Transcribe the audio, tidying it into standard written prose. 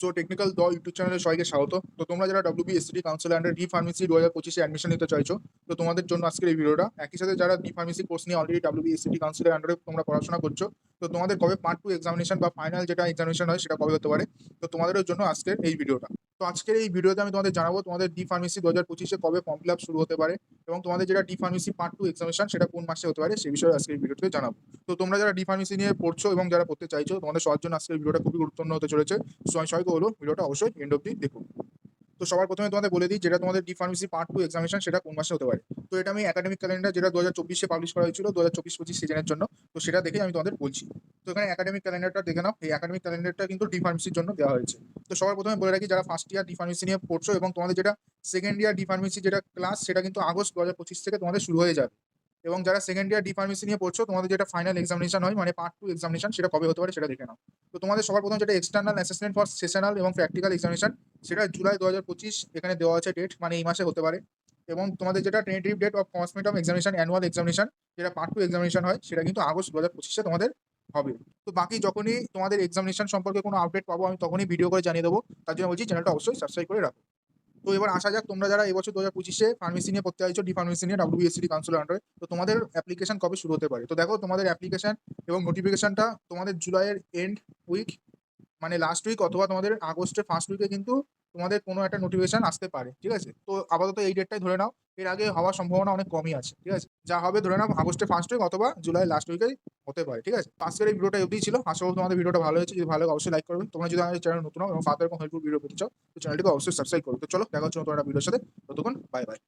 So technical দ YouTube চ্যানেলে সবাইকে স্বাগত। তো তোমরা যারা WBSCT council under D pharmacy 2025 এ অ্যাডমিশন নিতে চাইছো, তো তোমাদের জন্য আজকের এই ভিডিওটা। একই সাথে যারা ডি ফার্মেসি কোর্স নিয়ে অলরেডি WBSCT কাউন্সিলের আন্ডারে তোমরা পড়াশোনা করছো, তো তোমাদের কবে পার্ট 2 এক্সামিনেশন বা ফাইনাল যেটা এক্সামিনেশন হয় সেটা কবে হতে পারে, তো তোমাদের জন্য আজকের এই ভিডিওটা। তো আজকের এই ভিডিওতে আমি তোমাদের জানাবো তোমাদের ডি ফার্মেসি 2025 এ কবে ফর্ম ফিল আপ শুরু হতে পারে এবং তোমাদের যেটা ডি ফার্মেসি পার্ট 2 এক্সামিনেশন সেটা কোন মাসে হতে পারে সেই বিষয়ে আজকের এই ভিডিওতে জানাবো। তো তোমরা যারা ডি ফার্মেসি নিয়ে পড়ছো এবং যারা পড়তে চাইছো, তোমাদের সবার জন্য আজকের ভিডিওটা খুবই গুরুত্বপূর্ণ হতে চলেছে। সবাইকে হলো ভিডিওটা অবশ্যই এন্ড অবধি দেখুন। তো সবার প্রথমে তোমাদের বলে দিই যেটা তোমাদের ডি ফার্মেসি পার্ট 2 এক্সামিনেশন সেটা কোন মাসে হতে পারে। তো এটা আমি একাডেমিক ক্যালেন্ডার যেটা 2024 এ পাবলিশ করা হয়েছিল 2024-25 সিজনের জন্য, তো সেটা দেখেই আমি তোমাদের বলছি। তো এখানে একাডেমিক ক্যালেন্ডারটা দেখে নাও। এই একাডেমিক ক্যালেন্ডারটা কিন্তু ডি ফার্মেসির জন্য দেওয়া হয়েছে। তো সবার প্রথমে বলে রাখি যারা ফার্স্ট ইয়ার ডি ফার্মেসি নিয়ে পড়ছো এবং তোমাদের যেটা সেকেন্ড ইয়ার ডি ফার্মেসি যেটা ক্লাস সেটা কিন্তু আগস্ট 2025 থেকে তোমাদের শুরু হয়ে যাবে। এবং যারা সেকেন্ড ইয়ার ডি ফার্মেসি নিয়ে পড়ছো তোমাদের যেটা ফাইনাল এক্সামিনেশন হয় মানে পার্ট 2 এক্সামিনেশন সেটা কবে হতে পারে সেটা দেখে নাও। তো তোমাদের সবার প্রথমে যেটা এক্সটার্নাল অ্যাসেসমেন্ট ফর সেশনাল এবং প্র্যাকটিক্যাল এক্সামিনেশন সেটা জুলাই 2025 এখানে দেওয়া আছে ডেট, মানে এই মাসে হতে পারে। এবং তোমাদের যেটা tentative date of commencement of examination annual examination যেটা পার্ট 2 এক্সামিনেশন হয় সেটা কিন্তু আগস্ট 2025 এ তোমাদের হবে। তো বাকি যখনই তোমাদের এক্সামিনেশন সম্পর্কে কোনো আপডেট পাবো আমি তখনই ভিডিও করে জানিয়ে দেবো। তার জন্য বলছি চ্যানেলটা অবশ্যই সাবস্ক্রাইব করে রাখো। তো এবার আসা যাক তোমরা যারা এবছর 2025 এ ফার্মেসি নিয়ে পড়তে চাইছো ডি ফার্মেসি নিয়ে WBSCT কাউন্সিলের আন্ডারে, তো তোমাদের অ্যাপ্লিকেশন কবে শুরু হতে পারে। তো দেখো তোমাদের অ্যাপ্লিকেশন এবং নোটিফিকেশনটা তোমাদের জুলাইয়ের এন্ড উইক মানে লাস্ট উইক অথবা তোমাদের আগস্টের ফার্স্ট উইকে কিন্তু তোমাদের কোনো একটা নোটিফিকেশন আসতে পারে, ঠিক আছে। তো আপাতত এই ডেটটাই ধরে নাও, এর আগে হওয়ার সম্ভাবনা অনেক কমই আছে, ঠিক আছে। যা হবে ধরে নাও আগস্টের ফার্স্ট উইক অথবা জুলাই লাস্ট উইকেই হতে পারে, ঠিক আছে। তো আজকের এই ভিডিওটা অবধি ছিল। আশা করি তোমাদের ভিডিওটা ভালো হয়েছে। যদি ভালো লাগে অবশ্যই লাইক করবেন। তোমরা যদি আমাদের চ্যানেল নতুন হও এবং ফার্দার কোনো হেল্পফুল ভিডিও পেতে চাও তো চ্যানেলটিকে অবশ্যই সাবস্ক্রাইব করো। তো চলো দেখা হচ্ছে নতুন একটা ভিডিওর সাথে। ততক্ষণ বাই বাই।